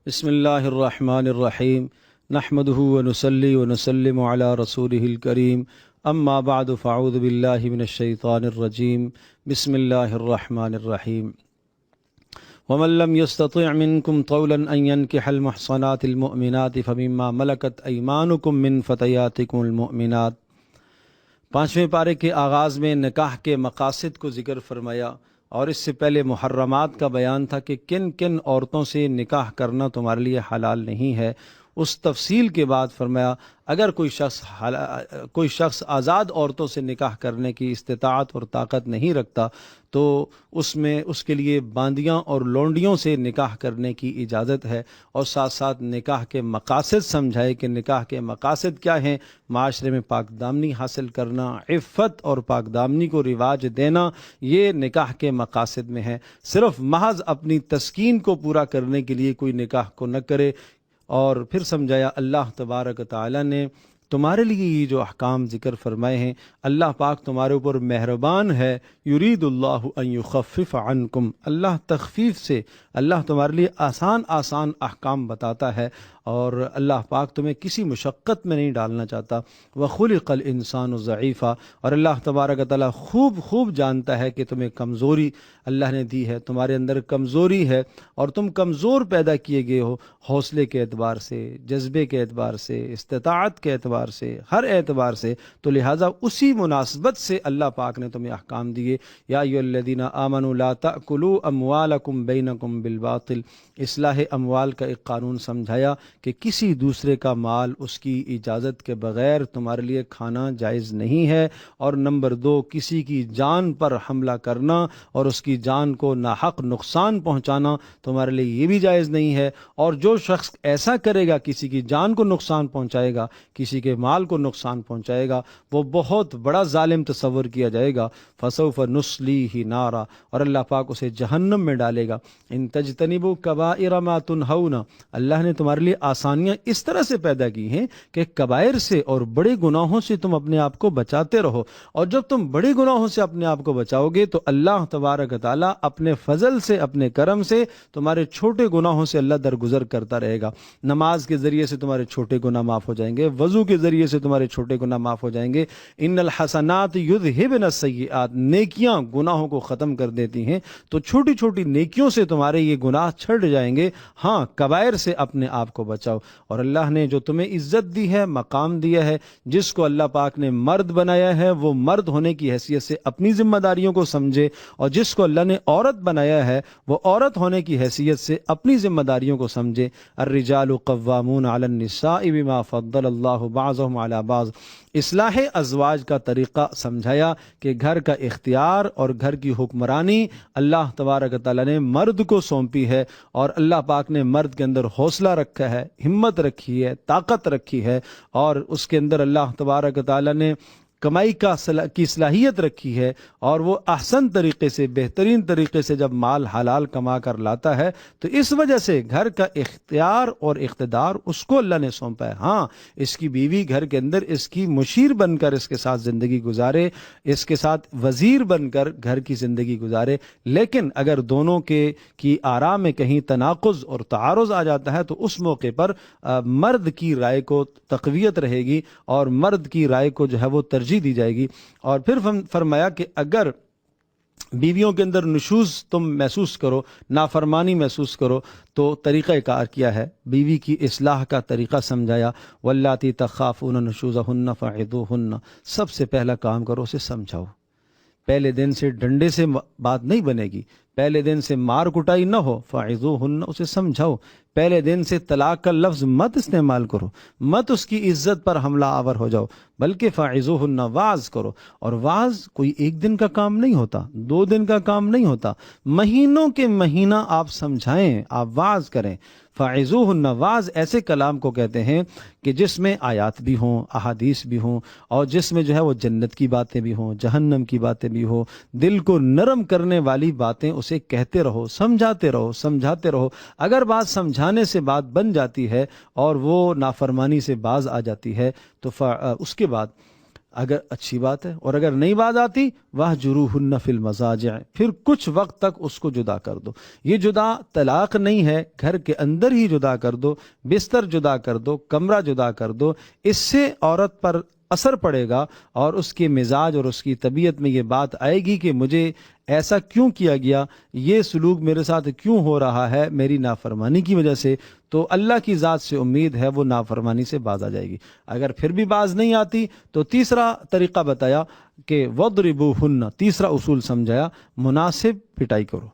بسم اللہ الرحمن الرحیم نحمده ونصلی ونسلم علی رسولہ الکریم اما بعد فاعوذ باللہ من الشیطان الرجیم بسم اللہ الرحمن الرحیم ومن لم يستطع منكم طولا ان ينكح المحصنات المؤمنات فمما ملكت ايمانكم من فتياتكم المؤمنات۔ پانچویں پارے کے آغاز میں نکاح کے مقاصد کو ذکر فرمایا، اور اس سے پہلے محرمات کا بیان تھا کہ کن کن عورتوں سے نکاح کرنا تمہارے لیے حلال نہیں ہے۔ اس تفصیل کے بعد فرمایا اگر کوئی شخص آزاد عورتوں سے نکاح کرنے کی استطاعت اور طاقت نہیں رکھتا تو اس کے لیے باندیاں اور لونڈیوں سے نکاح کرنے کی اجازت ہے، اور ساتھ ساتھ نکاح کے مقاصد سمجھائے کہ نکاح کے مقاصد کیا ہیں۔ معاشرے میں پاک دامنی حاصل کرنا، عفت اور پاک دامنی کو رواج دینا، یہ نکاح کے مقاصد میں ہے۔ صرف محض اپنی تسکین کو پورا کرنے کے لیے کوئی نکاح کو نہ کرے۔ اور پھر سمجھایا اللہ تبارک تعالیٰ نے تمہارے لیے یہ جو احکام ذکر فرمائے ہیں، اللہ پاک تمہارے اوپر مہربان ہے۔ یرید اللہ ان یخفف عنکم، اللہ تخفیف سے، اللہ تمہارے لیے آسان آسان احکام بتاتا ہے، اور اللہ پاک تمہیں کسی مشقت میں نہیں ڈالنا چاہتا۔ وخلق الانسان ضعیفا، اور اللہ تبارک تعالیٰ خوب جانتا ہے کہ تمہیں کمزوری اللہ نے دی ہے، تمہارے اندر کمزوری ہے، اور تم کمزور پیدا کیے گئے ہو، حوصلے کے اعتبار سے، جذبے کے اعتبار سے، استطاعت کے اعتبار سے، ہر اعتبار سے۔ تو لہٰذا اسی مناسبت سے اللہ پاک نے تمہیں احکام دیے۔ یا ایھا الذین آمنوا لا تأکلوا اموالکم بینکم بالباطل، اصلاح اموال کا ایک قانون سمجھایا کہ کسی دوسرے کا مال اس کی اجازت کے بغیر تمہارے لیے کھانا جائز نہیں ہے۔ اور نمبر 2، کسی کی جان پر حملہ کرنا اور اس کی جان کو ناحق نقصان پہنچانا تمہارے لیے یہ بھی جائز نہیں ہے۔ اور جو شخص ایسا کرے گا، کسی کی جان کو نقصان پہنچائے گا، کسی کے مال کو نقصان پہنچائے گا، وہ بہت بڑا ظالم تصور کیا جائے گا۔ فسوف نصلیہ نارا، اور اللہ پاک اسے جہنم میں ڈالے گا۔ ان تجتنبوا کبائر ما تنہون، اللہ نے تمہارے لیے آسانیاں اس طرح سے پیدا کی ہیں کہ کبائر سے اور بڑے گناہوں سے تم اپنے آپ کو بچاتے رہو، اور جب تم بڑے گناہوں سے اپنے آپ کو بچاؤ گے تو اللہ تبارک تعالیٰ اپنے فضل سے، اپنے کرم سے تمہارے چھوٹے گناہوں سے اللہ درگزر کرتا رہے گا۔ نماز کے ذریعے سے تمہارے چھوٹے گناہ معاف ہو جائیں گے، وضو کے ذریعے سے تمہارے چھوٹے گناہ معاف ہو جائیں گے۔ ان الحسنات یذھبن السیئات، نیکیاں گناہوں کو ختم کر دیتی ہیں، تو چھوٹی چھوٹی نیکیوں سے تمہارے یہ گناہ چھٹ جائیں گے۔ ہاں، کبائر سے اپنے آپ کو بچاؤ۔ اور اللہ نے جو تمہیں عزت دی ہے، مقام دیا ہے، جس کو اللہ پاک نے مرد بنایا ہے وہ مرد ہونے کی حیثیت سے اپنی ذمہ داریوں کو سمجھے، اور جس کو اللہ نے عورت بنایا ہے وہ عورت ہونے کی حیثیت سے اپنی ذمہ داریوں کو سمجھے۔ الرجال قوامون علی النساء بما فضل اللہ بعضهم علی بعض، اصلاح ازواج کا طریقہ سمجھایا کہ گھر کا اختیار اور گھر کی حکمرانی اللہ تبارک تعالیٰ نے مرد کو سونپی ہے، اور اللہ پاک نے مرد کے اندر حوصلہ رکھا ہے، ہمت رکھی ہے، طاقت رکھی ہے، اور اس کے اندر اللہ تبارک تعالیٰ نے کمائی کی صلاحیت رکھی ہے، اور وہ احسن طریقے سے، بہترین طریقے سے جب مال حلال کما کر لاتا ہے تو اس وجہ سے گھر کا اختیار اور اقتدار اس کو اللہ نے سونپا ہے۔ ہاں، اس کی بیوی گھر کے اندر اس کی مشیر بن کر اس کے ساتھ زندگی گزارے، اس کے ساتھ وزیر بن کر گھر کی زندگی گزارے، لیکن اگر دونوں کی آراء میں کہیں تناقض اور تعارض آ جاتا ہے تو اس موقع پر مرد کی رائے کو تقویت رہے گی، اور مرد کی رائے کو جو ہے وہ ترجیح دی جائے گی۔ اور پھر فرمایا کہ اگر بیویوں کے اندر نشوز تم محسوس کرو، نافرمانی محسوس کرو، تو طریقہ کار کیا ہے، بیوی کی اصلاح کا طریقہ سمجھایا۔ واللاتی تخافون نشوزہن فعظوہن، سب سے پہلا کام کرو، اسے سمجھاؤ۔ پہلے دن سے ڈنڈے سے بات نہیں بنے گی، پہلے دن سے مار کٹائی نہ ہو، فعظوہن، اسے سمجھاؤ۔ پہلے دن سے طلاق کا لفظ مت استعمال کرو، مت اس کی عزت پر حملہ آور ہو جاؤ، بلکہ فعظوہن، وعظ کرو۔ اور وعظ کوئی ایک دن کا کام نہیں ہوتا، 2 دن کا کام نہیں ہوتا، مہینوں کے مہینہ آپ سمجھائیں، آپ وعظ کریں۔ فعظوہن، وعظ ایسے کلام کو کہتے ہیں کہ جس میں آیات بھی ہوں، احادیث بھی ہوں، اور جس میں جو ہے وہ جنت کی باتیں بھی ہوں، جہنم کی باتیں بھی ہوں، دل کو نرم کرنے والی باتیں اسے کہتے رہو، سمجھاتے رہو، سمجھاتے رہو۔ اگر بات سمجھانے سے بات بن جاتی ہے اور وہ نافرمانی سے باز آ جاتی ہے تو اس کے بعد اگر اچھی بات ہے، اور اگر نہیں بات آتی وَاهْجُرُوهُنَّ فِي الْمَضَاجِعِ، پھر کچھ وقت تک اس کو جدا کر دو۔ یہ جدا طلاق نہیں ہے، گھر کے اندر ہی جدا کر دو، بستر جدا کر دو، کمرہ جدا کر دو۔ اس سے عورت پر اثر پڑے گا اور اس کے مزاج اور اس کی طبیعت میں یہ بات آئے گی کہ مجھے ایسا کیوں کیا گیا، یہ سلوک میرے ساتھ کیوں ہو رہا ہے میری نافرمانی کی وجہ سے۔ تو اللہ کی ذات سے امید ہے وہ نافرمانی سے باز آ جائے گی۔ اگر پھر بھی باز نہیں آتی تو تیسرا طریقہ بتایا کہ وَضْرِبُوهُنَّ، تیسرا اصول سمجھایا، مناسب پٹائی کرو۔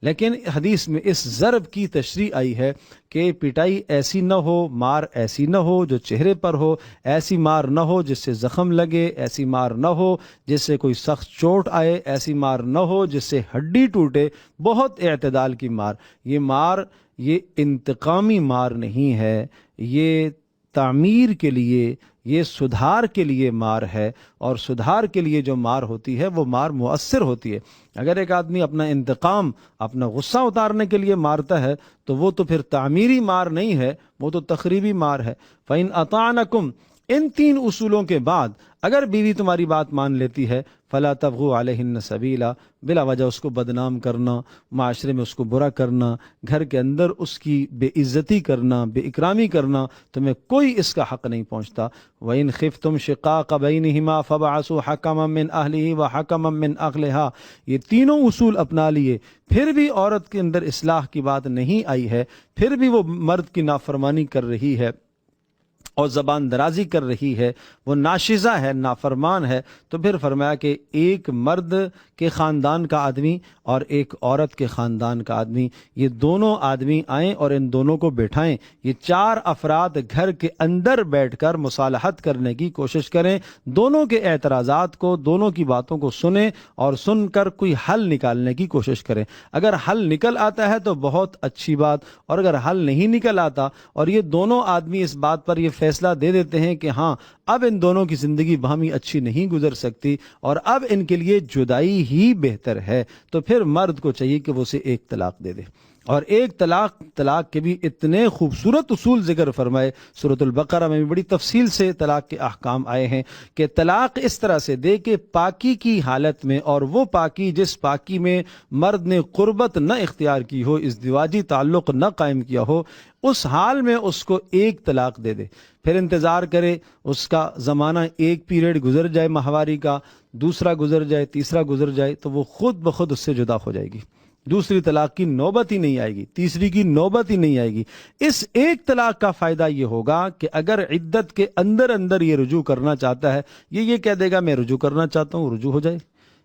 لیکن حدیث میں اس ضرب کی تشریح آئی ہے کہ پٹائی ایسی نہ ہو، مار ایسی نہ ہو جو چہرے پر ہو، ایسی مار نہ ہو جس سے زخم لگے، ایسی مار نہ ہو جس سے کوئی سخت چوٹ آئے، ایسی مار نہ ہو جس سے ہڈی ٹوٹے، بہت اعتدال کی مار۔ یہ انتقامی مار نہیں ہے، یہ تعمیر کے لیے، یہ سدھار کے لیے مار ہے، اور سدھار کے لیے جو مار ہوتی ہے وہ مار مؤثر ہوتی ہے۔ اگر ایک آدمی اپنا انتقام، اپنا غصہ اتارنے کے لیے مارتا ہے تو وہ تو پھر تعمیری مار نہیں ہے، وہ تو تخریبی مار ہے۔ فَإِنْ أَطَعْنَكُمْ، ان تین اصولوں کے بعد اگر بیوی تمہاری بات مان لیتی ہے، فَلَا تَبْغُوا عَلَيْهِنَّ سَبِيلًا، بلا وجہ اس کو بدنام کرنا، معاشرے میں اس کو برا کرنا، گھر کے اندر اس کی بے عزتی کرنا، بے اکرامی کرنا، تمہیں کوئی اس کا حق نہیں پہنچتا۔ وَإِنْ خِفْتُمْ شِقَاقَ بَيْنِهِمَا فَابْعَثُوا حَكَمًا مِّنْ أَهْلِهِ وَحَكَمًا مِّنْ أَهْلِهَا، یہ تینوں اصول اپنا لیے، پھر بھی عورت کے اندر اصلاح کی بات نہیں آئی ہے، پھر بھی وہ مرد کی نافرمانی کر رہی ہے اور زبان درازی کر رہی ہے، وہ ناشزہ ہے، نافرمان ہے، تو پھر فرمایا کہ ایک مرد کے خاندان کا آدمی اور ایک عورت کے خاندان کا آدمی، یہ دونوں آدمی آئیں اور ان دونوں کو بیٹھائیں، یہ چار افراد گھر کے اندر بیٹھ کر مصالحت کرنے کی کوشش کریں، دونوں کے اعتراضات کو، دونوں کی باتوں کو سنیں اور سن کر کوئی حل نکالنے کی کوشش کریں۔ اگر حل نکل آتا ہے تو بہت اچھی بات، اور اگر حل نہیں نکل آتا اور یہ دونوں آدمی اس بات پر یہ فیصلہ دے دیتے ہیں کہ ہاں اب ان دونوں کی زندگی باہمی اچھی نہیں گزر سکتی اور اب ان کے لیے جدائی ہی بہتر ہے، تو پھر مرد کو چاہیے کہ وہ اسے ایک طلاق دے دے۔ اور ایک طلاق کے بھی اتنے خوبصورت اصول ذکر فرمائے، سورۃ البقرہ میں بھی بڑی تفصیل سے طلاق کے احکام آئے ہیں کہ طلاق اس طرح سے دے کہ پاکی کی حالت میں، اور وہ پاکی جس پاکی میں مرد نے قربت نہ اختیار کی ہو، ازدواجی تعلق نہ قائم کیا ہو، اس حال میں اس کو ایک طلاق دے دے، پھر انتظار کرے، اس کا زمانہ ایک پیریڈ گزر جائے ماہواری کا، دوسرا گزر جائے، تیسرا گزر جائے، تو وہ خود بخود اس سے جدا ہو جائے گی، دوسری طلاق کی نوبت ہی نہیں آئے گی، تیسری کی نوبت ہی نہیں آئے گی۔ اس ایک طلاق کا فائدہ یہ ہوگا کہ اگر عدت کے اندر اندر یہ رجوع کرنا چاہتا ہے، یہ کہہ دے گا میں رجوع کرنا چاہتا ہوں، رجوع ہو جائے،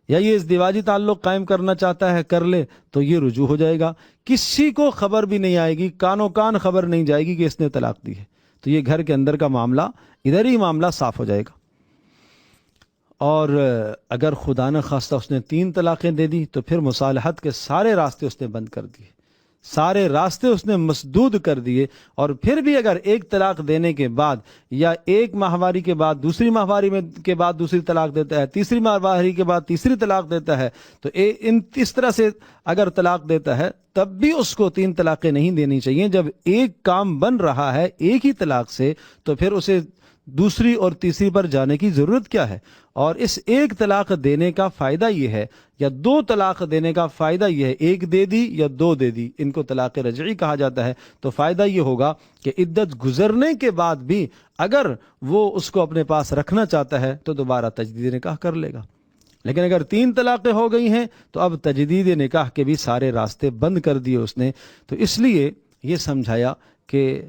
یا یہ ازدواجی تعلق قائم کرنا چاہتا ہے کر لے تو یہ رجوع ہو جائے گا، کسی کو خبر بھی نہیں آئے گی، کانوں کان خبر نہیں جائے گی کہ اس نے طلاق دی ہے، تو یہ گھر کے اندر کا معاملہ، ادھر ہی معاملہ صاف ہو جائے گا۔ اور اگر خدا نہ خواستہ اس نے 3 طلاقیں دے دی تو پھر مصالحت کے سارے راستے اس نے بند کر دیے، سارے راستے اس نے مسدود کر دیے، اور پھر بھی اگر ایک طلاق دینے کے بعد یا ایک ماہواری کے بعد دوسری ماہواری کے بعد دوسری طلاق دیتا ہے، تیسری ماہواری کے بعد تیسری طلاق دیتا ہے، تو اس طرح سے اگر طلاق دیتا ہے تب بھی اس کو 3 طلاقیں نہیں دینی چاہیے۔ جب ایک کام بن رہا ہے ایک ہی طلاق سے تو پھر اسے دوسری اور تیسری پر جانے کی ضرورت کیا ہے؟ اور اس ایک طلاق دینے کا فائدہ یہ ہے، یا 2 طلاق دینے کا فائدہ یہ ہے، ایک دے دی یا 2 دے دی، ان کو طلاق رجعی کہا جاتا ہے، تو فائدہ یہ ہوگا کہ عدت گزرنے کے بعد بھی اگر وہ اس کو اپنے پاس رکھنا چاہتا ہے تو دوبارہ تجدید نکاح کر لے گا۔ لیکن اگر 3 طلاقیں ہو گئی ہیں تو اب تجدید نکاح کے بھی سارے راستے بند کر دیے اس نے۔ تو اس لیے یہ سمجھایا کہ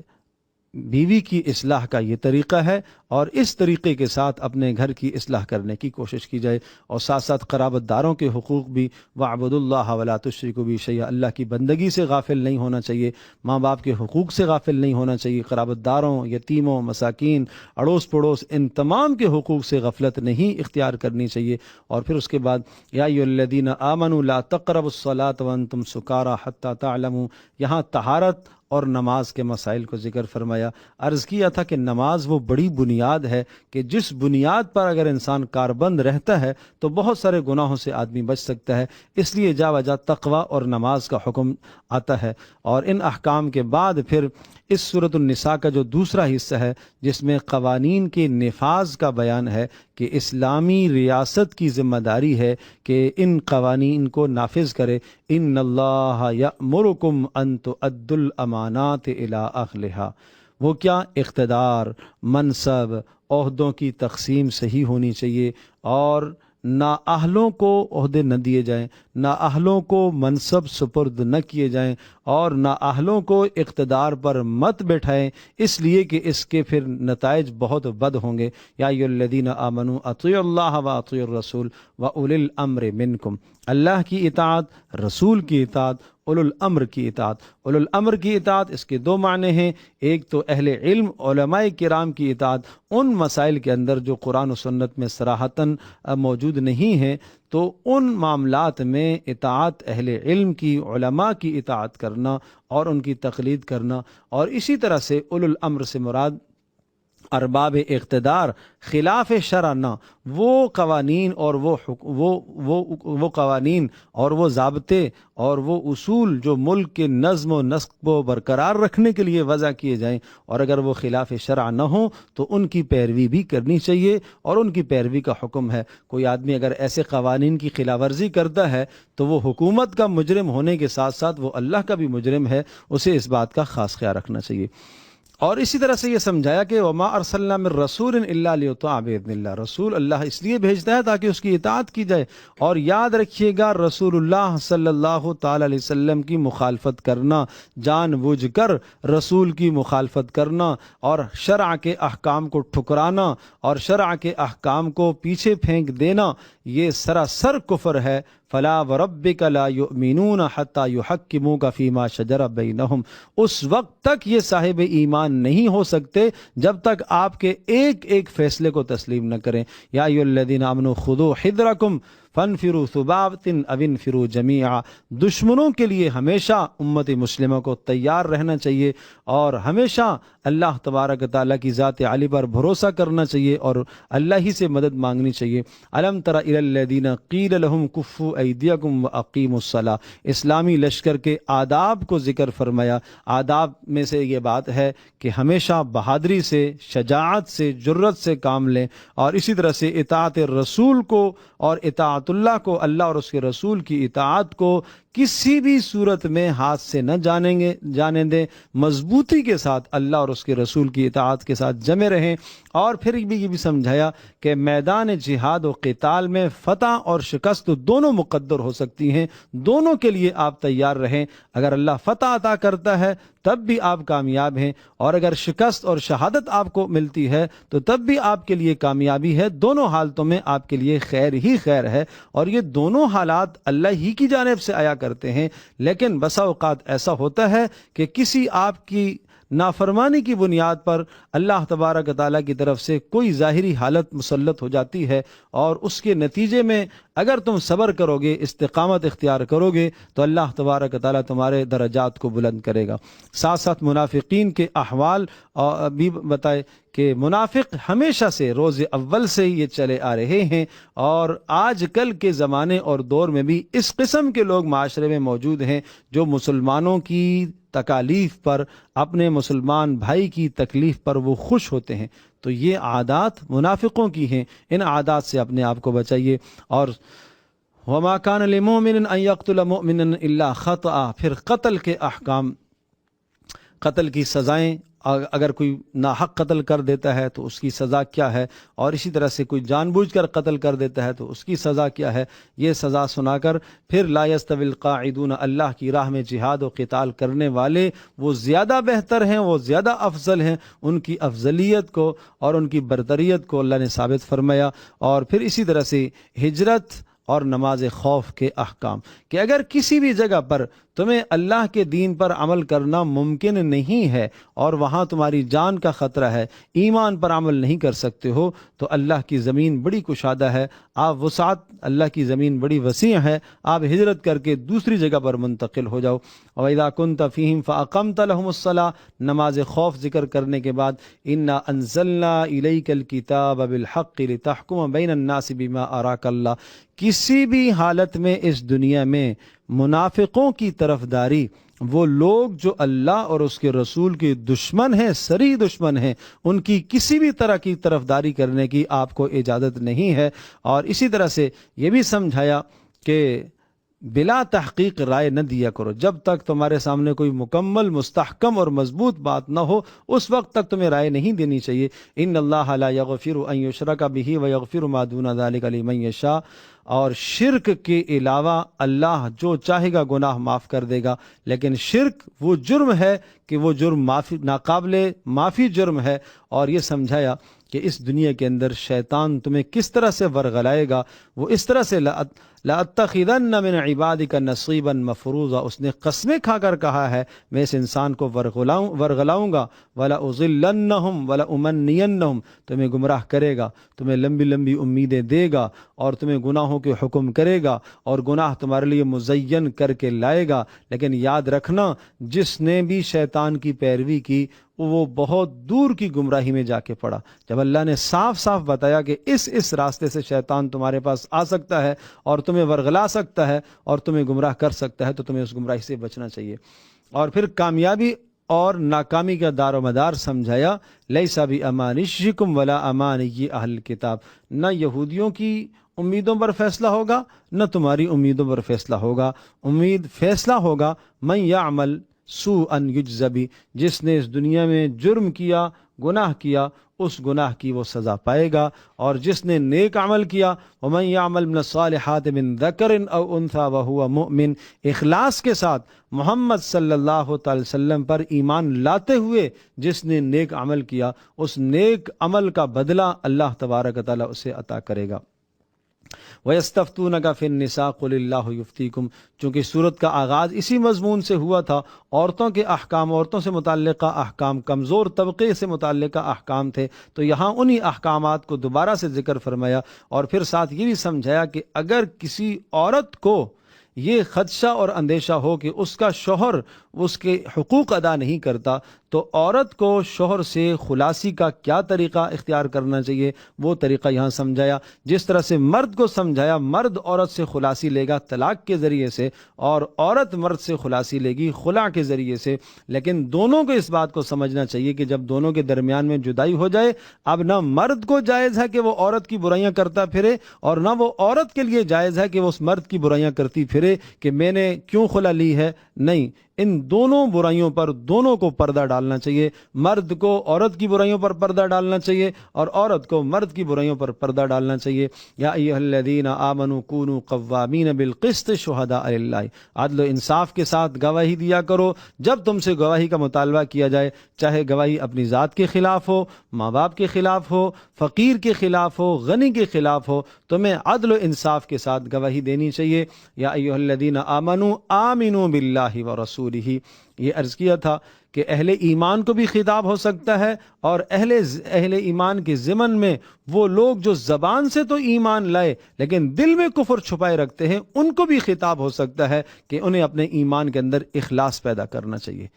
بیوی کی اصلاح کا یہ طریقہ ہے، اور اس طریقے کے ساتھ اپنے گھر کی اصلاح کرنے کی کوشش کی جائے، اور ساتھ ساتھ قرابت داروں کے حقوق بھی، وَاعْبُدُوا اللَّهَ وَلَا تُشْرِكُوا بِهِ شَيْئًا، اللہ کی بندگی سے غافل نہیں ہونا چاہیے، ماں باپ کے حقوق سے غافل نہیں ہونا چاہیے، قرابت داروں، یتیموں، مساکین، اڑوس پڑوس، ان تمام کے حقوق سے غفلت نہیں اختیار کرنی چاہیے۔ اور پھر اس کے بعد یا ایھا الذین آمنوا لا تقربوا الصلاة وانتم سکارى حتى تعلموا، یہاں طہارت اور نماز کے مسائل کو ذکر فرمایا۔ عرض کیا تھا کہ نماز وہ بڑی بنیاد ہے کہ جس بنیاد پر اگر انسان کاربند رہتا ہے تو بہت سارے گناہوں سے آدمی بچ سکتا ہے، اس لیے جا وجہ تقوی اور نماز کا حکم آتا ہے۔ اور ان احکام کے بعد پھر اس سورۃ النساء کا جو دوسرا حصہ ہے جس میں قوانین کے نفاذ کا بیان ہے کہ اسلامی ریاست کی ذمہ داری ہے کہ ان قوانین کو نافذ کرے، ان اللہ یأمرکم ان تؤدوا الامانات الی اہلہا، وہ کیا اقتدار، منصب، عہدوں کی تقسیم صحیح ہونی چاہیے اور نااہلوں کو عہدے نہ دیے جائیں، نااہلوں کو منصب سپرد نہ کیے جائیں اور نااہلوں کو اقتدار پر مت بٹھائیں، اس لیے کہ اس کے پھر نتائج بہت بد ہوں گے۔ یا ایھا الذین آمنوا اطیعوا اللہ واطیعوا الرسول واولی الامر منکم، اللہ کی اطاعت، رسول کی اطاعت، اولو الامر کی اطاعت۔ اولو الامر کی اطاعت اس کے دو معنی ہیں، ایک تو اہل علم علماء کرام کی اطاعت ان مسائل کے اندر جو قرآن و سنت میں صراحتاً موجود نہیں ہیں، تو ان معاملات میں اطاعت اہل علم کی، علماء کی اطاعت کرنا اور ان کی تقلید کرنا، اور اسی طرح سے اولو الامر سے مراد ارباب اقتدار خلاف شرع نہ، وہ قوانین اور وہ قوانین اور وہ ضابطے اور وہ اصول جو ملک کے نظم و نسق کو برقرار رکھنے کے لیے وضع کیے جائیں، اور اگر وہ خلاف شرع نہ ہوں تو ان کی پیروی بھی کرنی چاہیے، اور ان کی پیروی کا حکم ہے۔ کوئی آدمی اگر ایسے قوانین کی خلاف ورزی کرتا ہے تو وہ حکومت کا مجرم ہونے کے ساتھ ساتھ وہ اللہ کا بھی مجرم ہے، اسے اس بات کا خاص خیال رکھنا چاہیے۔ اور اسی طرح سے یہ سمجھایا کہ وما ارسلنا من رسول الا لیطاع باذن اللہ، رسول اللہ اس لیے بھیجتا ہے تاکہ اس کی اطاعت کی جائے۔ اور یاد رکھیے گا، رسول اللہ صلی اللہ تعالی علیہ وسلم کی مخالفت کرنا، جان بوجھ کر رسول کی مخالفت کرنا اور شرع کے احکام کو ٹھکرانا اور شرع کے احکام کو پیچھے پھینک دینا، یہ سراسر کفر ہے۔ فلا وربک لا یؤمنون حتی یحکموک فیما شجر بینہم، اس وقت تک یہ صاحب ایمان نہیں ہو سکتے جب تک آپ کے ایک ایک فیصلے کو تسلیم نہ کریں۔ یا ایھا الذین آمنوا خذوا حذرکم فانفروا ثبات او انفروا جمیعا، دشمنوں کے لیے ہمیشہ امت مسلمہ کو تیار رہنا چاہیے اور ہمیشہ اللہ تبارک تعالیٰ کی ذات علی پر بھروسہ کرنا چاہیے اور اللہ ہی سے مدد مانگنی چاہیے۔ الم تر الی الذین قیل لهم کفوا ایدیکم واقیموا الصلاۃ، اسلامی لشکر کے آداب کو ذکر فرمایا۔ آداب میں سے یہ بات ہے کہ ہمیشہ بہادری سے، شجاعت سے، جرت سے کام لیں، اور اسی طرح سے اطاعت رسول کو اور اطاعت اللہ کو، اللہ اور اس کے رسول کی اطاعت کو کسی بھی صورت میں ہاتھ سے نہ جانے دیں، مضبوطی کے ساتھ اللہ اور اس کے رسول کی اطاعت کے ساتھ جمے رہیں۔ اور پھر بھی یہ بھی سمجھایا کہ میدان جہاد و قتال میں فتح اور شکست دونوں مقدر ہو سکتی ہیں، دونوں کے لیے آپ تیار رہیں۔ اگر اللہ فتح عطا کرتا ہے تب بھی آپ کامیاب ہیں، اور اگر شکست اور شہادت آپ کو ملتی ہے تو تب بھی آپ کے لیے کامیابی ہے۔ دونوں حالتوں میں آپ کے لیے خیر ہی خیر ہے، اور یہ دونوں حالات اللہ ہی کی جانب سے آیا کرتے ہیں۔ لیکن بسا اوقات ایسا ہوتا ہے کہ کسی آپ کی نافرمانی کی بنیاد پر اللہ تبارک تعالیٰ کی طرف سے کوئی ظاہری حالت مسلط ہو جاتی ہے، اور اس کے نتیجے میں اگر تم صبر کرو گے، استقامت اختیار کرو گے، تو اللہ تبارک تعالیٰ تمہارے درجات کو بلند کرے گا۔ ساتھ ساتھ منافقین کے احوال بھی بتائے کہ منافق ہمیشہ سے روز اول سے یہ چلے آ رہے ہیں، اور آج کل کے زمانے اور دور میں بھی اس قسم کے لوگ معاشرے میں موجود ہیں جو مسلمانوں کی تکالیف پر، اپنے مسلمان بھائی کی تکلیف پر وہ خوش ہوتے ہیں۔ تو یہ عادات منافقوں کی ہیں، ان عادات سے اپنے آپ کو بچائیے۔ اور وما كان لمؤمن ان يقتل مؤمنا الا خطأ، پھر قتل کے احکام، قتل کی سزائیں، اگر کوئی ناحق قتل کر دیتا ہے تو اس کی سزا کیا ہے، اور اسی طرح سے کوئی جان بوجھ کر قتل کر دیتا ہے تو اس کی سزا کیا ہے، یہ سزا سنا کر پھر لا يستوی القاعدون، اللہ کی راہ میں جہاد و قتال کرنے والے وہ زیادہ بہتر ہیں، وہ زیادہ افضل ہیں، ان کی افضلیت کو اور ان کی برتریت کو اللہ نے ثابت فرمایا۔ اور پھر اسی طرح سے ہجرت اور نماز خوف کے احکام، کہ اگر کسی بھی جگہ پر تمہیں اللہ کے دین پر عمل کرنا ممکن نہیں ہے اور وہاں تمہاری جان کا خطرہ ہے، ایمان پر عمل نہیں کر سکتے ہو، تو اللہ کی زمین بڑی کشادہ ہے، آپ وسعت، اللہ کی زمین بڑی وسیع ہے، آپ ہجرت کر کے دوسری جگہ پر منتقل ہو جاؤ۔ وَإِذَا كُنْتَ فِيهِمْ فَأَقَمْتَ لَهُمُ الصَّلَاةَ، نماز خوف ذکر کرنے کے بعد إِنَّا أَنزَلْنَا إِلَيْكَ الْكِتَابَ بِالْحَقِّ لِتَحْكُمَ بَيْنَ النَّاسِ بِمَا أَرَاكَ اللَّهُ، کسی بھی حالت میں اس دنیا میں منافقوں کی طرفداری، وہ لوگ جو اللہ اور اس کے رسول کے دشمن ہیں، صریح دشمن ہیں، ان کی کسی بھی طرح کی طرفداری کرنے کی آپ کو اجازت نہیں ہے۔ اور اسی طرح سے یہ بھی سمجھایا کہ بلا تحقیق رائے نہ دیا کرو، جب تک تمہارے سامنے کوئی مکمل مستحکم اور مضبوط بات نہ ہو اس وقت تک تمہیں رائے نہیں دینی چاہیے۔ ان اللہ لا یغفر ان یشرک بہ ویغفر ما دون ذلک لمن یشاء، اور شرک کے علاوہ اللہ جو چاہے گا گناہ معاف کر دے گا، لیکن شرک وہ جرم ہے کہ وہ جرم ناقابل معافی جرم ہے۔ اور یہ سمجھایا کہ اس دنیا کے اندر شیطان تمہیں کس طرح سے ورغلائے گا، وہ اس طرح سے لَأَتَّخِذَنَّ مِنْ عِبَادِكَ نَصِيبًا مَفْرُوضًا، اس نے قسمیں کھا کر کہا ہے میں اس انسان کو ورغلاؤں گا، وَلَأُضِلَّنَّهُمْ وَلَأُمَنِّيَنَّهُمْ، تمہیں گمراہ کرے گا، تمہیں لمبی لمبی امیدیں دے گا اور تمہیں گناہوں کے حکم کرے گا اور گناہ تمہارے لیے مزین کر کے لائے گا۔ لیکن یاد رکھنا جس نے بھی شیطان کی پیروی کی وہ بہت دور کی گمراہی میں جا کے پڑا۔ جب اللہ نے صاف صاف بتایا کہ اس راستے سے شیطان تمہارے پاس آ سکتا ہے اور تمہیں ورغلا سکتا ہے اور تمہیں گمراہ کر سکتا ہے، تو تمہیں اس گمراہی سے بچنا چاہیے۔ اور پھر کامیابی اور ناکامی کا دار و مدار سمجھایا، لیسا بامانیکم ولا امانی اہل کتاب، نہ یہودیوں کی امیدوں پر فیصلہ ہوگا نہ تمہاری امیدوں پر فیصلہ ہوگا، فیصلہ ہوگا من یعمل سوءا یجز بہ، جس نے اس دنیا میں جرم کیا، گناہ کیا، اس گناہ کی وہ سزا پائے گا، اور جس نے نیک عمل کیا، ومن یعمل من الصالحات من ذکر او انثی وہو مؤمن، اخلاص کے ساتھ محمد صلی اللہ تعالی وسلم پر ایمان لاتے ہوئے جس نے نیک عمل کیا، اس نیک عمل کا بدلہ اللہ تبارک و تعالی اسے عطا کرے گا۔ وَيَسْتَفْتُونَكَ فِي النِّسَاءِ قُلِ اللَّهُ يُفْتِيكُمْ، چونکہ صورت کا آغاز اسی مضمون سے ہوا تھا، عورتوں کے احکام، عورتوں سے متعلقہ احکام، کمزور طبقے سے متعلقہ احکام تھے، تو یہاں انہی احکامات کو دوبارہ سے ذکر فرمایا، اور پھر ساتھ یہ بھی سمجھایا کہ اگر کسی عورت کو یہ خدشہ اور اندیشہ ہو کہ اس کا شوہر اس کے حقوق ادا نہیں کرتا، تو عورت کو شوہر سے خلاصی کا کیا طریقہ اختیار کرنا چاہیے، وہ طریقہ یہاں سمجھایا۔ جس طرح سے مرد کو سمجھایا مرد عورت سے خلاصی لے گا طلاق کے ذریعے سے، اور عورت مرد سے خلاصی لے گی خلا کے ذریعے سے، لیکن دونوں کو اس بات کو سمجھنا چاہیے کہ جب دونوں کے درمیان میں جدائی ہو جائے، اب نہ مرد کو جائز ہے کہ وہ عورت کی برائیاں کرتا پھرے، اور نہ وہ عورت کے لیے جائز ہے کہ وہ اس مرد کی برائیاں کرتی پھرے کہ میں نے کیوں خلا لی ہے۔ نہیں، ان دونوں برائیوں پر دونوں کو پردہ ڈالنا چاہیے، مرد کو عورت کی برائیوں پر پردہ ڈالنا چاہیے اور عورت کو مرد کی برائیوں پر پردہ ڈالنا چاہیے۔ یا ایھا الذین آمنوا کونوا قوامین بالقسط شہداء للہ، عدل و انصاف کے ساتھ گواہی دیا کرو جب تم سے گواہی کا مطالبہ کیا جائے، چاہے گواہی اپنی ذات کے خلاف ہو، ماں باپ کے خلاف ہو، فقیر کے خلاف ہو، غنی کے خلاف ہو، تمہیں عدل و انصاف کے ساتھ گواہی دینی چاہیے۔ یا ایھا الذین آمنوا آمنوا باللہ ورسولہ، یہ عرض کیا تھا کہ اہل ایمان کو بھی خطاب ہو سکتا ہے، اور اہل ایمان کے ضمن میں وہ لوگ جو زبان سے تو ایمان لائے لیکن دل میں کفر چھپائے رکھتے ہیں، ان کو بھی خطاب ہو سکتا ہے کہ انہیں اپنے ایمان کے اندر اخلاص پیدا کرنا چاہیے،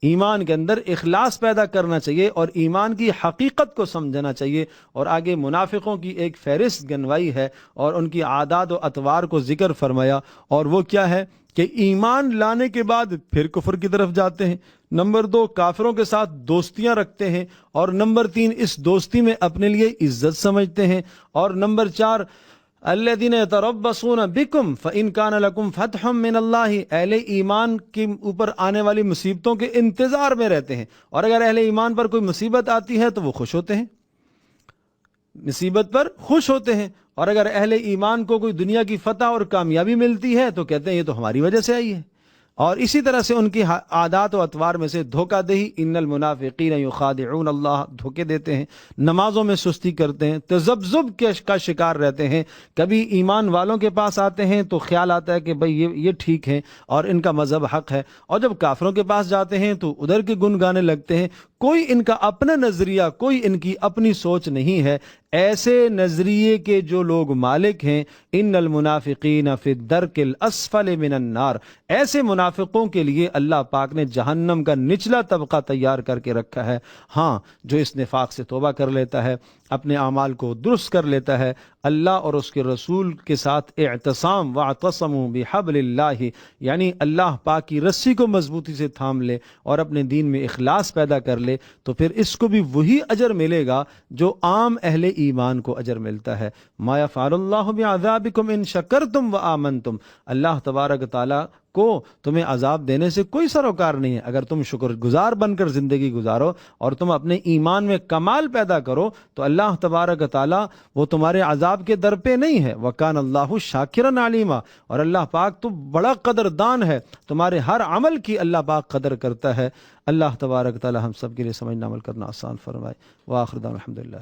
ایمان کے اندر اخلاص پیدا کرنا چاہیے اور ایمان کی حقیقت کو سمجھنا چاہیے۔ اور آگے منافقوں کی ایک فہرست گنوائی ہے اور ان کی عادات و اطوار کو ذکر فرمایا، اور وہ کیا ہے کہ ایمان لانے کے بعد پھر کفر کی طرف جاتے ہیں، نمبر 2 کافروں کے ساتھ دوستیاں رکھتے ہیں، اور نمبر 3 اس دوستی میں اپنے لیے عزت سمجھتے ہیں، اور نمبر 4 الذین یتربصون بکم فإن کان لکم فتح من اللہ، اہل ایمان کے اوپر آنے والی مصیبتوں کے انتظار میں رہتے ہیں، اور اگر اہل ایمان پر کوئی مصیبت آتی ہے تو وہ خوش ہوتے ہیں، مصیبت پر خوش ہوتے ہیں، اور اگر اہل ایمان کو کوئی دنیا کی فتح اور کامیابی ملتی ہے تو کہتے ہیں یہ تو ہماری وجہ سے آئی ہے۔ اور اسی طرح سے ان کی عادات و اطوار میں سے دھوکہ دہی، ان المنافقین یخادعون اللہ، دھوکے دیتے ہیں، نمازوں میں سستی کرتے ہیں، تذبذب کا شکار رہتے ہیں، کبھی ایمان والوں کے پاس آتے ہیں تو خیال آتا ہے کہ بھئی یہ ٹھیک ہیں اور ان کا مذہب حق ہے، اور جب کافروں کے پاس جاتے ہیں تو ادھر کے گن گانے لگتے ہیں، کوئی ان کا اپنا نظریہ، کوئی ان کی اپنی سوچ نہیں ہے۔ ایسے نظریے کے جو لوگ مالک ہیں، ان المنافقین فی الدرک الاسفل من النار، ایسے منافقوں کے لیے اللہ پاک نے جہنم کا نچلا طبقہ تیار کر کے رکھا ہے۔ ہاں، جو اس نفاق سے توبہ کر لیتا ہے، اپنے اعمال کو درست کر لیتا ہے، اللہ اور اس کے رسول کے ساتھ اعتصام، واعتصموا بحبل اللہ، یعنی اللہ پاک کی رسی کو مضبوطی سے تھام لے اور اپنے دین میں اخلاص پیدا کر لے، تو پھر اس کو بھی وہی اجر ملے گا جو عام اہل ایمان کو اجر ملتا ہے۔ ما یفعل اللہ بعذابکم ان شکرتم وآمنتم، اللہ تبارک تعالیٰ کو تمہیں عذاب دینے سے کوئی سروکار نہیں ہے اگر تم شکر گزار بن کر زندگی گزارو اور تم اپنے ایمان میں کمال پیدا کرو، تو اللہ تبارک تعالیٰ وہ تمہارے عذاب کے در پہ نہیں ہے۔ وَكَانَ اللَّهُ شَاكِرًا عَلِيمًا، اور اللہ پاک تو بڑا قدردان ہے، تمہارے ہر عمل کی اللہ پاک قدر کرتا ہے۔ اللہ تبارک تعالیٰ ہم سب کے لیے سمجھنا عمل کرنا آسان فرمائے۔ وآخر دعوانا الحمدللہ۔